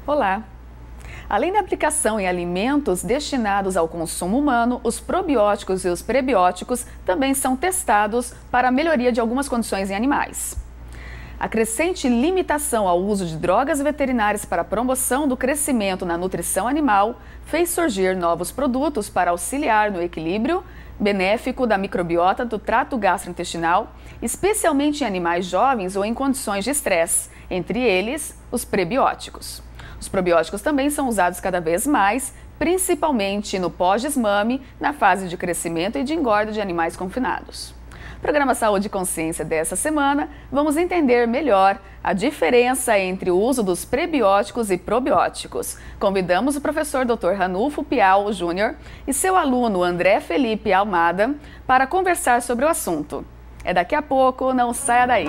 Olá! Além da aplicação em alimentos destinados ao consumo humano, os probióticos e os prebióticos também são testados para a melhoria de algumas condições em animais. A crescente limitação ao uso de drogas veterinárias para a promoção do crescimento na nutrição animal fez surgir novos produtos para auxiliar no equilíbrio benéfico da microbiota do trato gastrointestinal, especialmente em animais jovens ou em condições de estresse, entre eles os prebióticos. Os probióticos também são usados cada vez mais, principalmente no pós-desmame, na fase de crescimento e de engorda de animais confinados. No programa Saúde e Consciência dessa semana, vamos entender melhor a diferença entre o uso dos prebióticos e probióticos. Convidamos o professor Dr. Ranulfo Pial Júnior e seu aluno André Felipe Almada para conversar sobre o assunto. É daqui a pouco, não saia daí!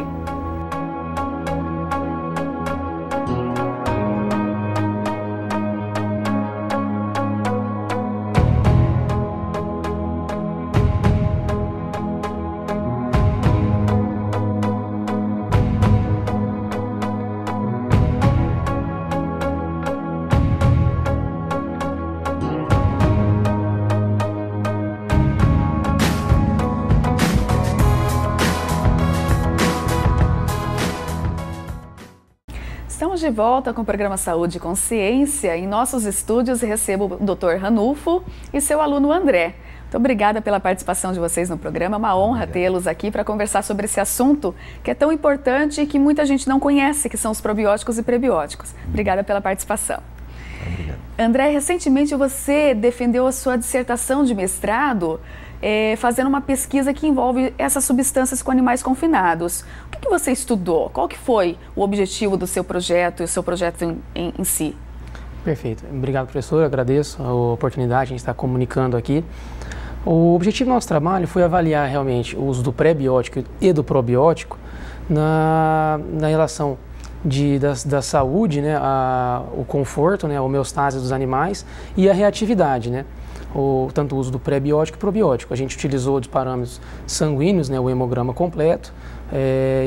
Estamos de volta com o programa Saúde e Consciência. Em nossos estúdios recebo o Dr. Ranulfo e seu aluno André. Muito obrigada pela participação de vocês no programa. É uma honra tê-los aqui para conversar sobre esse assunto que é tão importante e que muita gente não conhece, que são os probióticos e prebióticos. Obrigada pela participação. Obrigado. André, recentemente você defendeu a sua dissertação de mestrado fazendo uma pesquisa que envolve essas substâncias com animais confinados. O que você estudou? Qual que foi o objetivo do seu projeto e o seu projeto em si? Perfeito. Obrigado, professor. Eu agradeço a oportunidade de a gente estar comunicando aqui. O objetivo do nosso trabalho foi avaliar realmente o uso do pré-biótico e do probiótico na relação da saúde, né, o conforto, né, a homeostase dos animais e a reatividade, né? Tanto o uso do pré-biótico e probiótico. A gente utilizou de parâmetros sanguíneos, né, o hemograma completo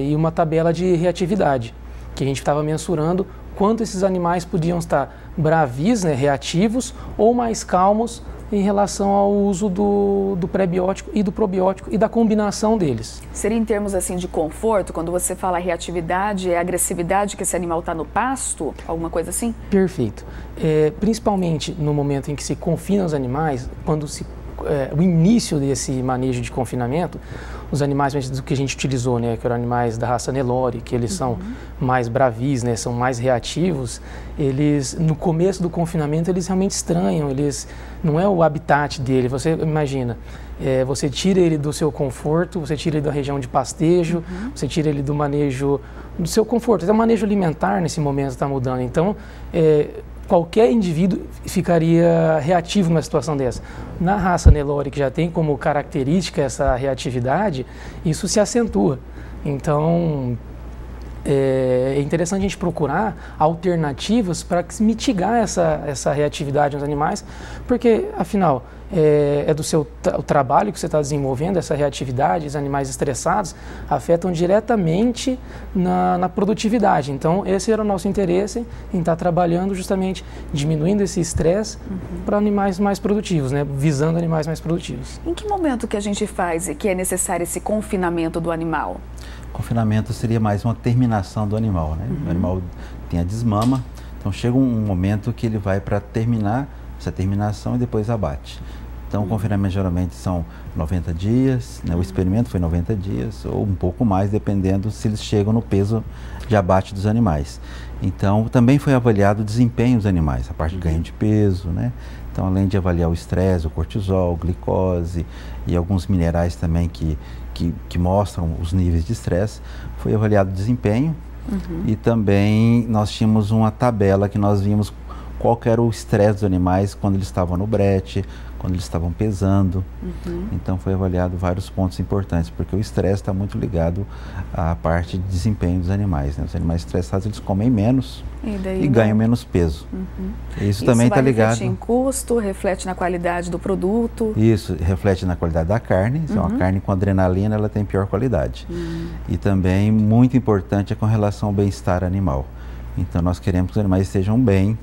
e uma tabela de reatividade, que a gente estava mensurando quanto esses animais podiam estar bravis, né, reativos, ou mais calmos em relação ao uso do pré-biótico e do probiótico e da combinação deles. Seria em termos assim de conforto, quando você fala reatividade, é a agressividade que esse animal está no pasto? Alguma coisa assim? Perfeito. Principalmente no momento em que se confina os animais, quando o início desse manejo de confinamento, os animais do que a gente utilizou, né, que eram animais da raça Nelore, que eles são mais bravis, né, são mais reativos, eles, no começo do confinamento, eles realmente estranham, não é o habitat dele. Você imagina, você tira ele do seu conforto, você tira ele da região de pastejo, você tira ele do manejo, do seu conforto. Até o manejo alimentar nesse momento está mudando. Então, qualquer indivíduo ficaria reativo numa situação dessa. Na raça Nelore, que já tem como característica essa reatividade, isso se acentua. Então, é interessante a gente procurar alternativas para mitigar essa reatividade nos animais, porque, afinal, o trabalho que você está desenvolvendo, essa reatividade, os animais estressados, afetam diretamente na produtividade. Então, esse era o nosso interesse em estar trabalhando justamente diminuindo esse estresse para animais mais produtivos, né? Visando animais mais produtivos. Em que momento que a gente faz e que é necessário esse confinamento do animal? Confinamento seria mais uma terminação do animal, né? O animal tem a desmama, então chega um momento que ele vai para terminar essa terminação e depois abate. Então, o confinamento geralmente são 90 dias, né? O experimento foi 90 dias ou um pouco mais, dependendo se eles chegam no peso de abate dos animais. Então, também foi avaliado o desempenho dos animais, a parte de ganho de peso, né? Então, além de avaliar o estresse, o cortisol, glicose e alguns minerais também que mostram os níveis de estresse, foi avaliado o desempenho e também nós tínhamos uma tabela que nós vimos qual que era o estresse dos animais quando eles estavam no brete, quando eles estavam pesando. Então foi avaliado vários pontos importantes, porque o estresse está muito ligado à parte de desempenho dos animais, né? Os animais estressados, eles comem menos e ganham menos peso. Isso também está ligado... reflete em custo, reflete na qualidade do produto. Isso, reflete na qualidade da carne. Então a carne com adrenalina, ela tem pior qualidade. E também, muito importante, é com relação ao bem-estar animal. Então nós queremos que os animais estejam bem.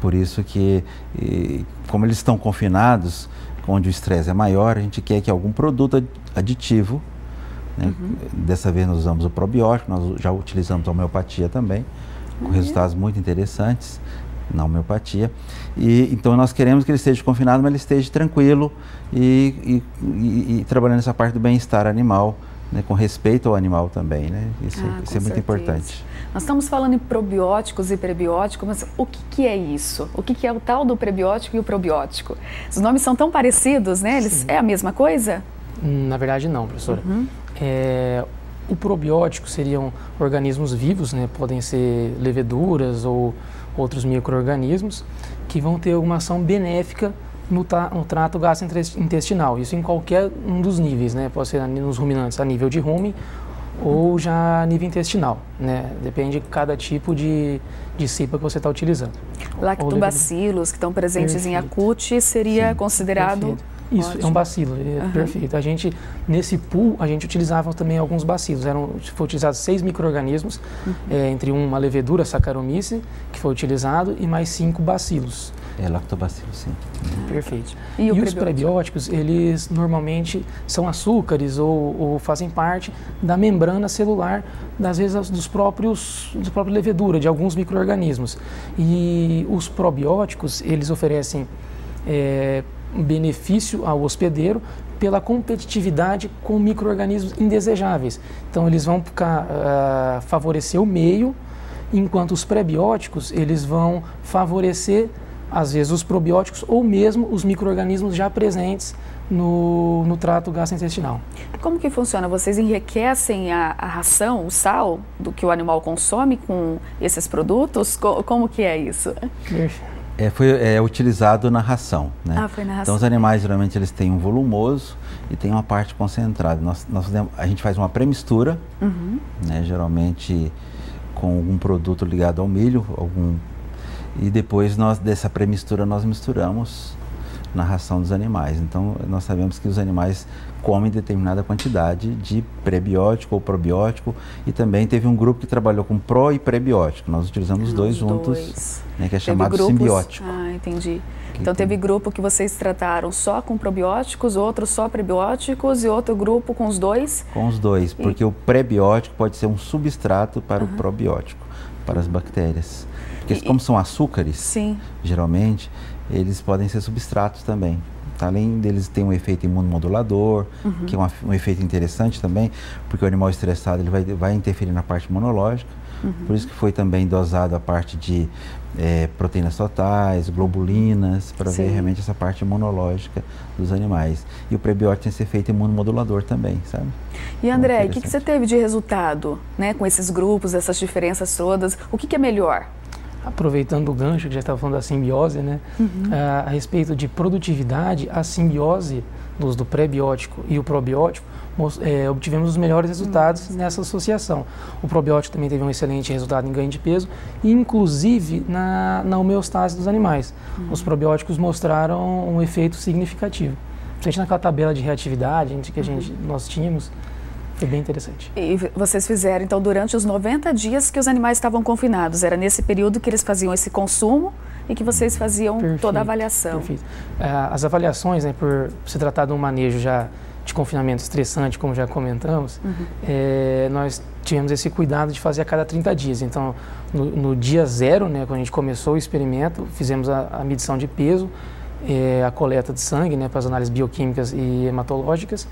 Por isso que, como eles estão confinados, onde o estresse é maior, a gente quer que algum produto aditivo, né? Dessa vez nós usamos o probiótico, nós já utilizamos a homeopatia também, com resultados muito interessantes na homeopatia. E então nós queremos que ele esteja confinado, mas ele esteja tranquilo e trabalhando essa parte do bem-estar animal, né? Com respeito ao animal também, né? Isso é muito importante. Nós estamos falando em probióticos e prebióticos, mas o que é isso? O que é o tal do prebiótico e o probiótico? Os nomes são tão parecidos, né? É a mesma coisa? Na verdade não, professora. O probiótico seriam organismos vivos, né? Podem ser leveduras ou outros micro-organismos que vão ter alguma ação benéfica no trato gastrointestinal. Isso em qualquer um dos níveis, né? Pode ser nos ruminantes a nível de rumen ou já a nível intestinal, né? Depende de cada tipo de cepa que você está utilizando. Lactobacilos, que estão presentes em acute, seria considerado... Perfeito. Isso, ótimo. É um bacilo, perfeito. A gente, nesse pool, a gente utilizava também alguns bacilos. Foi utilizado 6 micro-organismos, entre uma levedura, Saccharomyces, que foi utilizado, e mais 5 bacilos. Lactobacilo, sim. Perfeito. E os prebióticos, eles normalmente são açúcares ou fazem parte da membrana celular, às vezes dos próprios levedura, de alguns micro-organismos. E os probióticos, eles oferecem um benefício ao hospedeiro pela competitividade com micro-organismos indesejáveis. Então, eles vão favorecer o meio, enquanto os prebióticos, eles vão favorecer, às vezes, os probióticos ou mesmo os micro-organismos já presentes no trato gastrointestinal. Como que funciona? Vocês enriquecem a ração, o sal do que o animal consome com esses produtos? Como que é isso? Perfeito. Foi utilizado na ração, né? Foi na ração. Então os animais geralmente eles têm um volumoso e tem uma parte concentrada. A gente faz uma pré-mistura, né? Geralmente com algum produto ligado ao milho, e depois dessa pré-mistura nós misturamos na ração dos animais. Então nós sabemos que os animais comem determinada quantidade de prebiótico ou probiótico, e também teve um grupo que trabalhou com pró e prebiótico. Nós utilizamos os dois juntos, né, que é chamado simbiótico. Entendi. Então teve grupo que vocês trataram só com probióticos, outro só prebióticos e outro grupo com os dois? Com os dois, porque o prebiótico pode ser um substrato para o probiótico, para as bactérias. Porque como são açúcares, geralmente, eles podem ser substratos também. Além deles ter um efeito imunomodulador, que é um efeito interessante também, porque o animal estressado ele vai interferir na parte imunológica. Por isso que foi também dosado a parte de proteínas totais, globulinas, para ver realmente essa parte imunológica dos animais. E o prebiótico tem esse efeito imunomodulador também, sabe? E André, o que você teve de resultado, né, com esses grupos, essas diferenças todas? O que é melhor? Aproveitando o gancho que já estava falando da simbiose, né? A respeito de produtividade, a simbiose do prebiótico e o probiótico, obtivemos os melhores resultados nessa associação. O probiótico também teve um excelente resultado em ganho de peso, e inclusive na homeostase dos animais. Os probióticos mostraram um efeito significativo. Principalmente naquela tabela de reatividade que nós tínhamos. Foi bem interessante. E vocês fizeram, então, durante os 90 dias que os animais estavam confinados, era nesse período que eles faziam esse consumo e que vocês faziam toda a avaliação? Perfeito. As avaliações, né, por se tratar de um manejo já de confinamento estressante, como já comentamos, nós tivemos esse cuidado de fazer a cada 30 dias. Então, no dia 0, né, quando a gente começou o experimento, fizemos a medição de peso, a coleta de sangue, né, para as análises bioquímicas e hematológicas,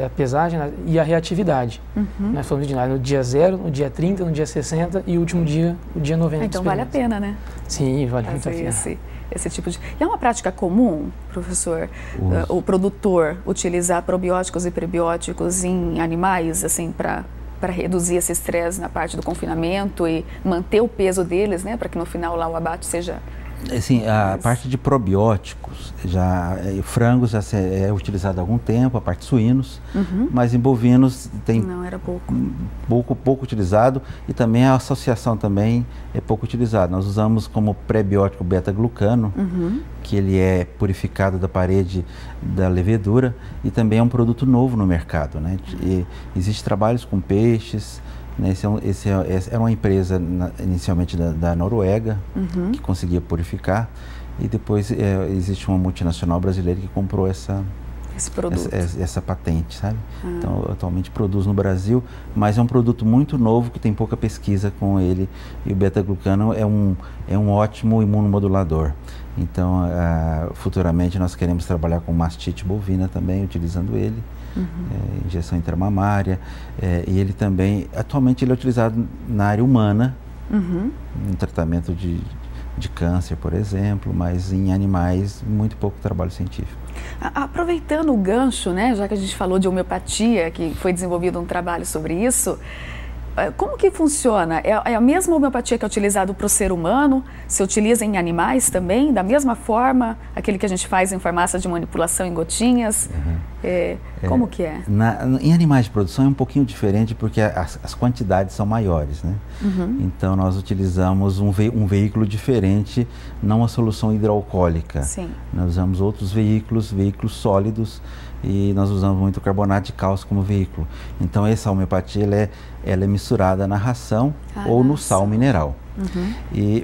a pesagem e a reatividade. Nós fomos no dia 0, no dia 30, no dia 60 e o último dia, o dia 90. Então vale a pena, né? Sim, vale muito a pena. Esse tipo de... E é uma prática comum, professor, o produtor utilizar probióticos e prebióticos em animais, assim, para reduzir esse estresse na parte do confinamento e manter o peso deles, né? Para que no final lá o abate seja... Assim, a parte de probióticos, frangos já é utilizado há algum tempo, a parte de suínos, mas em bovinos tem pouco utilizado, e também a associação também é pouco utilizada. Nós usamos como prebiótico beta-glucano, que ele é purificado da parede da levedura, e também é um produto novo no mercado, né? Existem trabalhos com peixes, né? Essa é uma empresa inicialmente da Noruega, que conseguia purificar, e depois existe uma multinacional brasileira que comprou esse produto, essa patente, sabe? Então, atualmente produz no Brasil, mas é um produto muito novo que tem pouca pesquisa com ele, e o beta-glucano é um ótimo imunomodulador. Então, futuramente nós queremos trabalhar com mastite bovina também, utilizando ele, injeção intramamária, e ele também, atualmente ele é utilizado na área humana, no tratamento de câncer, por exemplo, mas em animais, muito pouco trabalho científico. Aproveitando o gancho, né, já que a gente falou de homeopatia, que foi desenvolvido um trabalho sobre isso, como que funciona? É a mesma homeopatia que é utilizada para o ser humano? Se utiliza em animais também, da mesma forma? Aquele que a gente faz em farmácia de manipulação em gotinhas? Como que é? Em animais de produção é um pouquinho diferente, porque as quantidades são maiores, né? Então nós utilizamos um veículo diferente, não a solução hidroalcoólica. Sim. Nós usamos outros veículos sólidos, e nós usamos muito carbonato de cálcio como veículo. Então essa homeopatia ela é misturada na ração ou no sal mineral.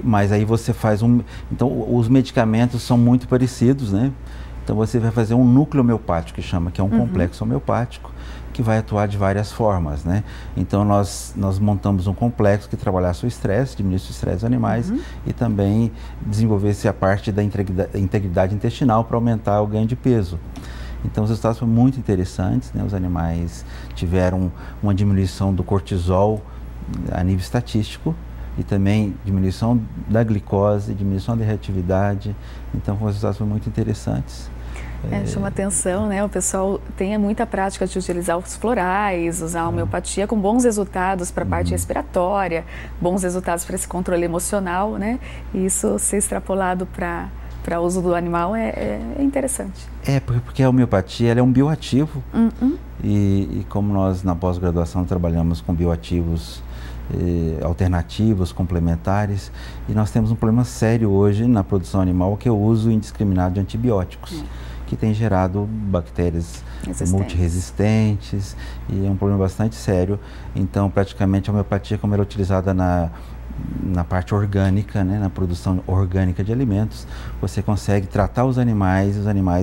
Mas aí você faz então os medicamentos são muito parecidos, né? Então você vai fazer um núcleo homeopático, que é um complexo homeopático, que vai atuar de várias formas, né? Então nós montamos um complexo que trabalhasse o estresse, diminuísse o estresse dos animais, e também desenvolvesse a parte da integridade intestinal para aumentar o ganho de peso. Então os resultados foram muito interessantes, né? Os animais tiveram uma diminuição do cortisol a nível estatístico, e também diminuição da glicose, diminuição da reatividade. Então os resultados foram muito interessantes. Chama atenção, né? O pessoal tem muita prática de utilizar os florais, usar a homeopatia com bons resultados para a parte respiratória, bons resultados para esse controle emocional, né? E isso ser extrapolado para uso do animal é interessante. Porque a homeopatia ela é um bioativo, e como nós na pós-graduação trabalhamos com bioativos alternativos, complementares, e nós temos um problema sério hoje na produção animal, que é o uso indiscriminado de antibióticos, que tem gerado bactérias multiresistentes, e é um problema bastante sério. Então praticamente a homeopatia, como ela é utilizada na parte orgânica, né, na produção orgânica de alimentos, você consegue tratar os animais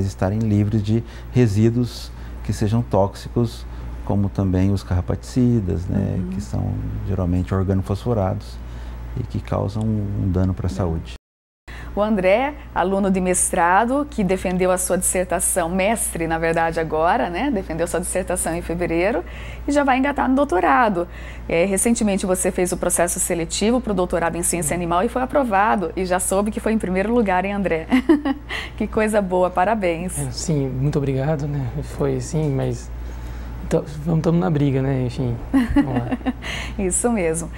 estarem livres de resíduos que sejam tóxicos, como também os carrapaticidas, né, que são geralmente organofosforados e que causam um dano para a saúde. O André, aluno de mestrado, que defendeu a sua dissertação, mestre na verdade agora, né? Defendeu sua dissertação em fevereiro e já vai engatar no doutorado. Recentemente você fez o processo seletivo para o doutorado em ciência animal e foi aprovado, e já soube que foi em primeiro lugar, hein, André? Que coisa boa, parabéns. Sim, muito obrigado, né? Foi sim, mas estamos na briga, né? Enfim, vamos lá. Isso mesmo.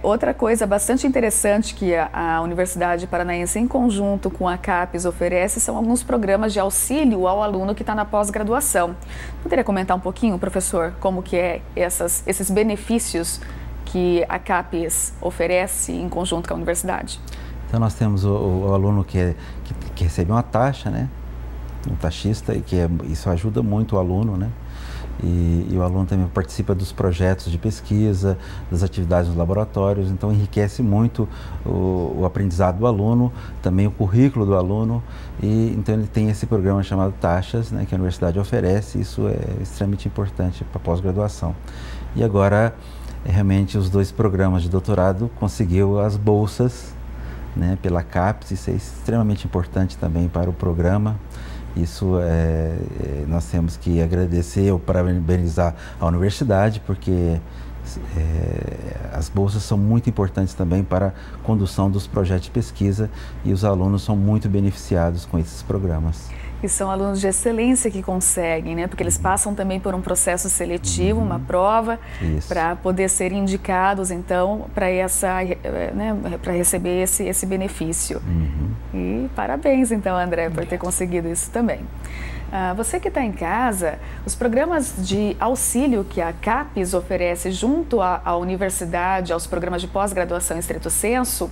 Outra coisa bastante interessante que a Universidade Paranaense, em conjunto com a CAPES, oferece são alguns programas de auxílio ao aluno que está na pós-graduação. Poderia comentar um pouquinho, professor, como que esses benefícios que a CAPES oferece em conjunto com a universidade? Então nós temos o aluno que recebe uma taxa, né? Um taxista, e isso ajuda muito o aluno, né? E o aluno também participa dos projetos de pesquisa, das atividades nos laboratórios, então enriquece muito o aprendizado do aluno, também o currículo do aluno, e então ele tem esse programa chamado Taxas, né, que a universidade oferece. Isso é extremamente importante para a pós-graduação. E agora, realmente, os dois programas de doutorado conseguiu as bolsas, né, pela CAPES. Isso é extremamente importante também para o programa. Isso nós temos que agradecer ou parabenizar a universidade, porque as bolsas são muito importantes também para a condução dos projetos de pesquisa, e os alunos são muito beneficiados com esses programas. E são alunos de excelência que conseguem, né? Porque eles passam também por um processo seletivo, uma prova, para poder ser indicados, então, para para receber esse benefício. E parabéns, então, André, por ter conseguido isso também. Você que está em casa, os programas de auxílio que a CAPES oferece junto à universidade, aos programas de pós-graduação em estrito senso,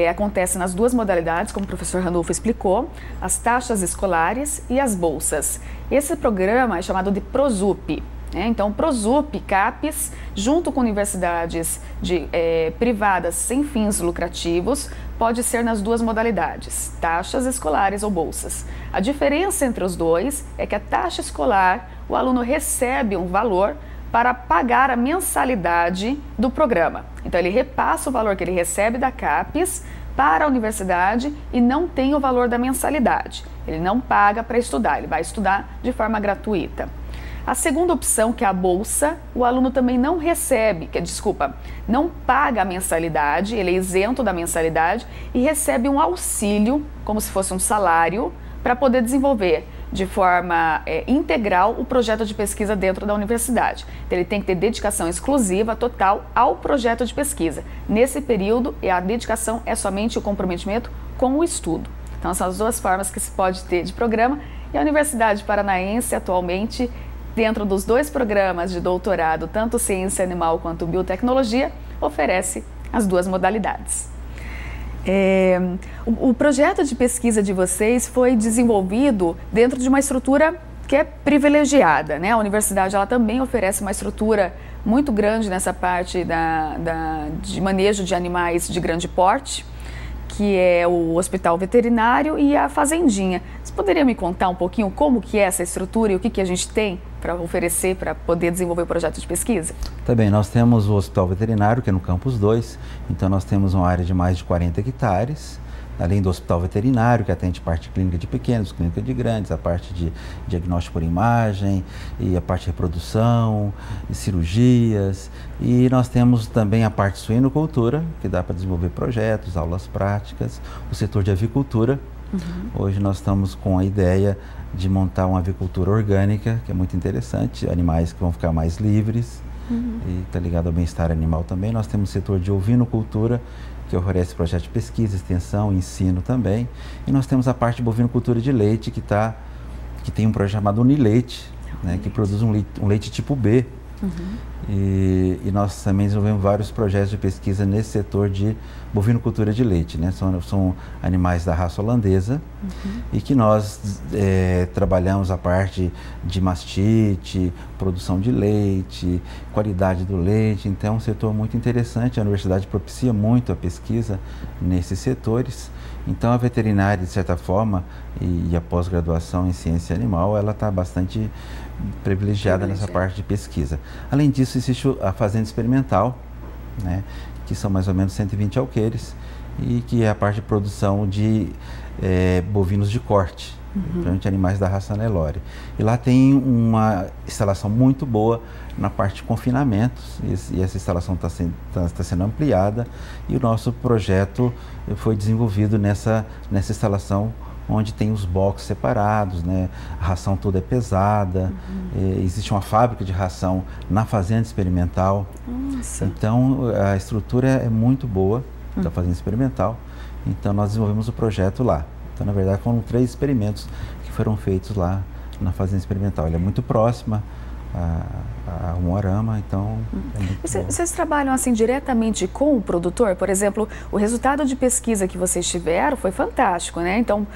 acontecem nas duas modalidades, como o professor Randolfo explicou, as taxas escolares e as bolsas. Esse programa é chamado de PROSUP, Então, o Prosup, CAPES, junto com universidades privadas sem fins lucrativos, pode ser nas duas modalidades, taxas escolares ou bolsas. A diferença entre os dois é que a taxa escolar, o aluno recebe um valor para pagar a mensalidade do programa. Então, ele repassa o valor que ele recebe da CAPES para a universidade e não tem o valor da mensalidade. Ele não paga para estudar, ele vai estudar de forma gratuita. A segunda opção, que é a bolsa, o aluno também não recebe, não paga a mensalidade, ele é isento da mensalidade e recebe um auxílio, como se fosse um salário, para poder desenvolver de forma integral o projeto de pesquisa dentro da universidade. Então, ele tem que ter dedicação exclusiva, total, ao projeto de pesquisa. Nesse período, a dedicação é somente o comprometimento com o estudo. Então, são as duas formas que se pode ter de programa. E a Universidade Paranaense, atualmente, dentro dos dois programas de doutorado, tanto Ciência Animal quanto Biotecnologia, oferece as duas modalidades. O projeto de pesquisa de vocês foi desenvolvido dentro de uma estrutura que é privilegiada, né? A universidade ela também oferece uma estrutura muito grande nessa parte de manejo de animais de grande porte, que é o hospital veterinário e a fazendinha. Você poderia me contar um pouquinho como que é essa estrutura e o que a gente tem para oferecer para poder desenvolver o projeto de pesquisa? Tá bem, nós temos o hospital veterinário, que é no campus 2, então nós temos uma área de mais de 40 hectares, além do hospital veterinário, que atende parte clínica de pequenos, clínica de grandes, a parte de diagnóstico por imagem, e a parte de reprodução, e cirurgias, e nós temos também a parte de suinocultura, que dá para desenvolver projetos, aulas práticas, o setor de avicultura. Hoje nós estamos com a ideia de montar uma avicultura orgânica, que é muito interessante, animais que vão ficar mais livres, e está ligado ao bem-estar animal também. Nós temos o setor de ovinocultura, que oferece projeto de pesquisa, extensão, ensino também. E nós temos a parte de bovinocultura de leite, que tem um projeto chamado Unileite, né, que produz um leite tipo B. E nós também desenvolvemos vários projetos de pesquisa nesse setor de bovinocultura de leite, né? São animais da raça holandesa e que nós trabalhamos a parte de mastite, produção de leite, qualidade do leite. Então é um setor muito interessante, a universidade propicia muito a pesquisa nesses setores. Então a veterinária, de certa forma, e a pós-graduação em ciência animal, ela está bastante privilegiada nessa parte de pesquisa. Além disso, existe a fazenda experimental, né, que são mais ou menos 120 alqueires, e que é a parte de produção de bovinos de corte, principalmente animais da raça Nelore. E lá tem uma instalação muito boa na parte de confinamentos, e essa instalação está sendo ampliada, e o nosso projeto foi desenvolvido nessa instalação, onde tem os boxes separados, né? A ração toda é pesada, existe uma fábrica de ração na fazenda experimental. Nossa. Então a estrutura é muito boa da fazenda experimental, então nós desenvolvemos o projeto lá. Então na verdade foram 3 experimentos que foram feitos lá na fazenda experimental. Ela é muito próxima a Umuarama, então é muito bom. Vocês trabalham assim diretamente com o produtor? Por exemplo, o resultado de pesquisa que vocês tiveram foi fantástico, né? Então,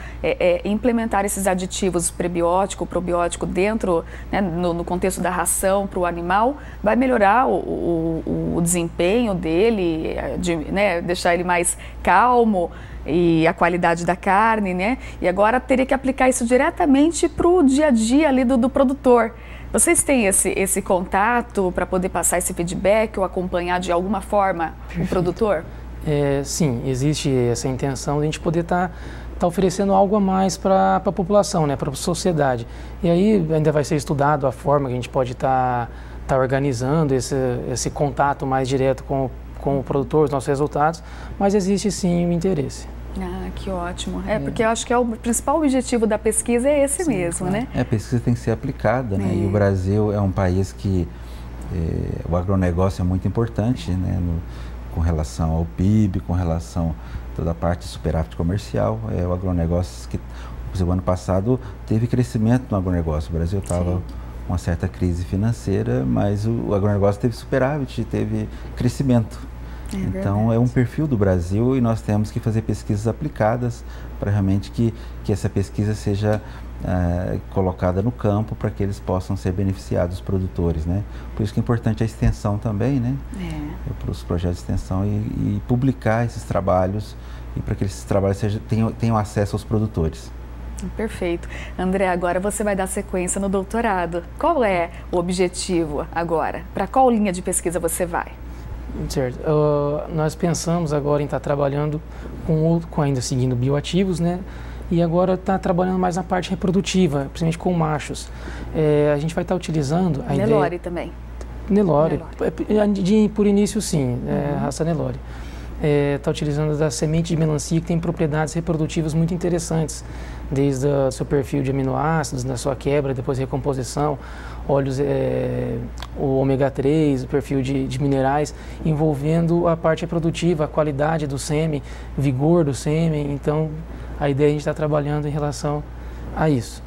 implementar esses aditivos prebiótico, probiótico dentro, né, no contexto da ração para o animal, vai melhorar o desempenho dele, né, deixar ele mais calmo e a qualidade da carne, né? E agora teria que aplicar isso diretamente para o dia a dia ali do produtor. Vocês têm esse contato para poder passar esse feedback ou acompanhar de alguma forma o produtor? Sim, existe essa intenção de a gente poder estar oferecendo algo a mais para a população, né, para a sociedade. E aí ainda vai ser estudado a forma que a gente pode estar organizando esse contato mais direto com o produtor, os nossos resultados, mas existe sim o interesse. Ah, que ótimo. Porque eu acho que o principal objetivo da pesquisa é esse mesmo, né? A pesquisa tem que ser aplicada, né? E o Brasil é um país que o agronegócio é muito importante, né? Com relação ao PIB, com relação a toda a parte de superávit comercial. O agronegócio que, por exemplo, ano passado teve crescimento no agronegócio. O Brasil estava com uma certa crise financeira, mas o agronegócio teve superávit, teve crescimento. Então é um perfil do Brasil e nós temos que fazer pesquisas aplicadas para realmente que essa pesquisa seja colocada no campo para que eles possam ser beneficiados, os produtores, né? Por isso que é importante a extensão também, né? Para os projetos de extensão e publicar esses trabalhos e para que esses trabalhos tenham acesso aos produtores. Perfeito. André, agora você vai dar sequência no doutorado. Qual é o objetivo agora? Para qual linha de pesquisa você vai? Certo. Nós pensamos agora em estar trabalhando com ainda seguindo bioativos, né? E agora está trabalhando mais na parte reprodutiva, principalmente com machos. A gente vai estar utilizando a Nelore ideia... também. Nelore. Por início, sim, raça Nelore. Está utilizando da semente de melancia, que tem propriedades reprodutivas muito interessantes, desde o seu perfil de aminoácidos, na sua quebra, depois recomposição, óleos, o ômega 3, o perfil de minerais, envolvendo a parte reprodutiva, a qualidade do sêmen, vigor do sêmen. Então, a ideia é a gente estar trabalhando em relação a isso.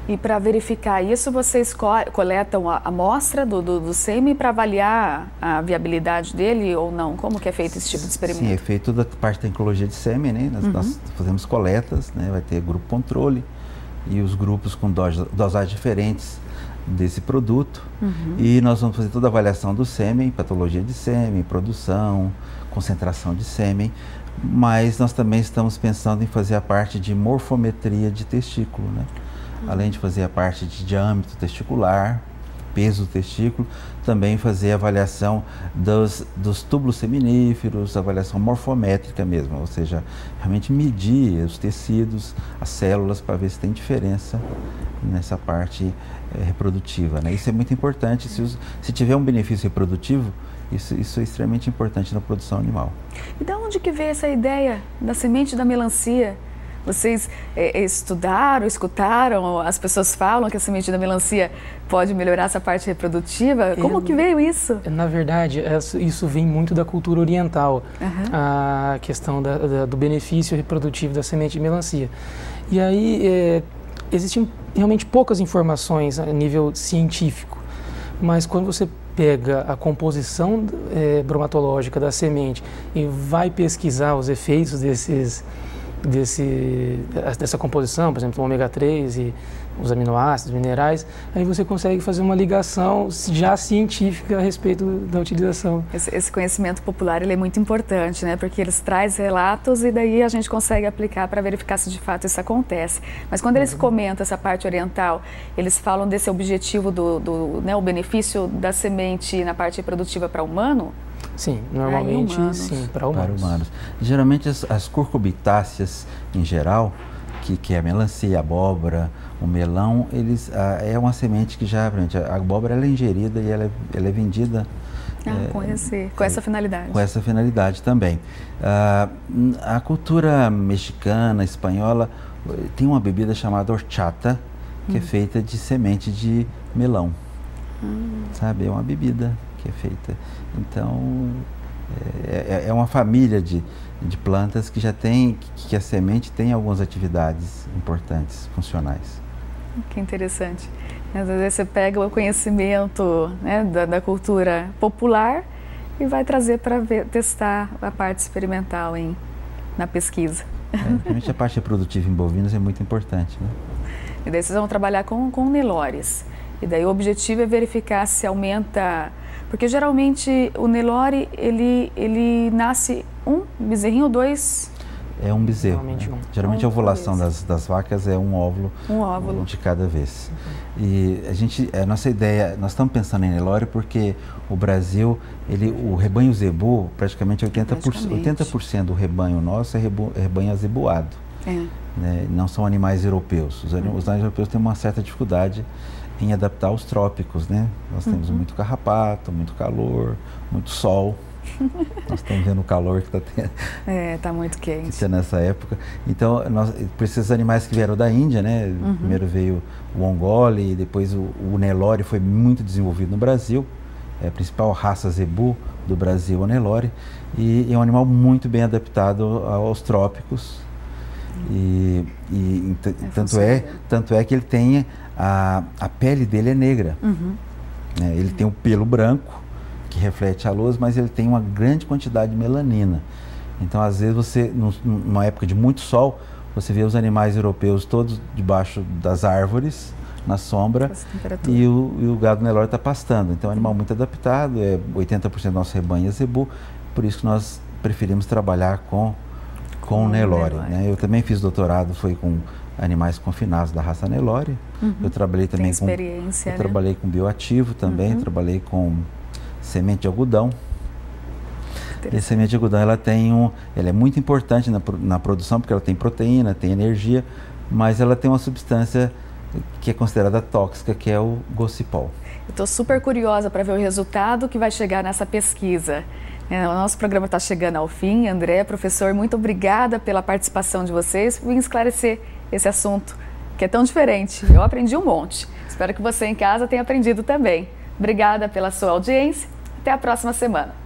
E para verificar isso, vocês coletam a amostra do sêmen para avaliar a viabilidade dele ou não? Como que é feito esse tipo de experimento? Sim, é feito toda a parte da tecnologia de sêmen, né? Nós fazemos coletas, né? Vai ter grupo controle e os grupos com dosagens diferentes desse produto. E nós vamos fazer toda a avaliação do sêmen, patologia de sêmen, produção, concentração de sêmen. Mas nós também estamos pensando em fazer a parte de morfometria de testículo, né? Além de fazer a parte de diâmetro testicular, peso do testículo, também fazer a avaliação dos túbulos seminíferos, avaliação morfométrica mesmo, ou seja, realmente medir os tecidos, as células, para ver se tem diferença nessa parte reprodutiva, né? Isso é muito importante. Se tiver um benefício reprodutivo, isso é extremamente importante na produção animal. E de onde que veio essa ideia da semente da melancia? Vocês estudaram, escutaram, as pessoas falam que a semente da melancia pode melhorar essa parte reprodutiva? Como que veio isso? Na verdade, isso vem muito da cultura oriental, a questão do benefício reprodutivo da semente de melancia. E aí, existem realmente poucas informações a nível científico, mas quando você pega a composição bromatológica da semente e vai pesquisar os efeitos dessa composição, por exemplo, o ômega 3 e os aminoácidos, minerais, aí você consegue fazer uma ligação já científica a respeito da utilização. Esse conhecimento popular ele é muito importante, né? Porque eles trazem relatos e daí a gente consegue aplicar para verificar se de fato isso acontece. Mas quando eles comentam essa parte oriental, eles falam desse objetivo o benefício da semente na parte reprodutiva para o humano? Sim, normalmente sim, para humanos. Geralmente as curcubitáceas em geral, que é a melancia, a abóbora, o melão, é uma semente que já, a abóbora ela é ingerida e ela é vendida com essa finalidade. Com essa finalidade também. A cultura mexicana, espanhola, tem uma bebida chamada horchata, que é feita de semente de melão. Sabe, é uma bebida que é feita. Então, é uma família de plantas que já tem, que a semente tem algumas atividades importantes, funcionais. Que interessante. Às vezes você pega o conhecimento, né, da cultura popular e vai trazer para testar a parte experimental na pesquisa. Realmente a parte reprodutiva em bovinos é muito importante, né? E daí vocês vão trabalhar com Nelores. E daí o objetivo é verificar se aumenta... Porque geralmente o Nelore, ele nasce um bezerrinho ou dois? É um bezerro. Geralmente a ovulação vez. das vacas é um óvulo de cada vez. E a nossa ideia, nós estamos pensando em Nelore porque o Brasil, o rebanho zebu, praticamente 80% do rebanho nosso é rebanho azebuado. Né? Não são animais europeus. Os animais europeus têm uma certa dificuldade em adaptar aos trópicos, né? Nós temos muito carrapato, muito calor, muito sol. Nós estamos vendo o calor que está tendo. Está muito quente. Nessa época. Então, por esses animais que vieram da Índia, né? Primeiro veio o Ongole e depois o Nelore foi muito desenvolvido no Brasil. A principal raça zebu do Brasil é o Nelore. E é um animal muito bem adaptado aos trópicos. Tanto é que ele tem a pele dele é negra. Né? Ele tem o pelo branco que reflete a luz, mas ele tem uma grande quantidade de melanina. Então, às vezes, numa época de muito sol, você vê os animais europeus todos debaixo das árvores, na sombra, e o gado Nelore está pastando. Então é um animal muito adaptado, 80% do nosso rebanho é zebu, por isso que nós preferimos trabalhar com o Nelore. Né? Eu também fiz doutorado, foi com animais confinados da raça Nelore. Eu trabalhei também trabalhei com bioativo também, trabalhei com semente de algodão. E a semente de algodão ela é muito importante na produção, porque ela tem proteína, tem energia, mas ela tem uma substância que é considerada tóxica, que é o gocipol. Eu estou super curiosa para ver o resultado que vai chegar nessa pesquisa. O nosso programa está chegando ao fim. André, professor, muito obrigada pela participação de vocês em esclarecer esse assunto, que é tão diferente. Eu aprendi um monte. Espero que você em casa tenha aprendido também. Obrigada pela sua audiência. Até a próxima semana.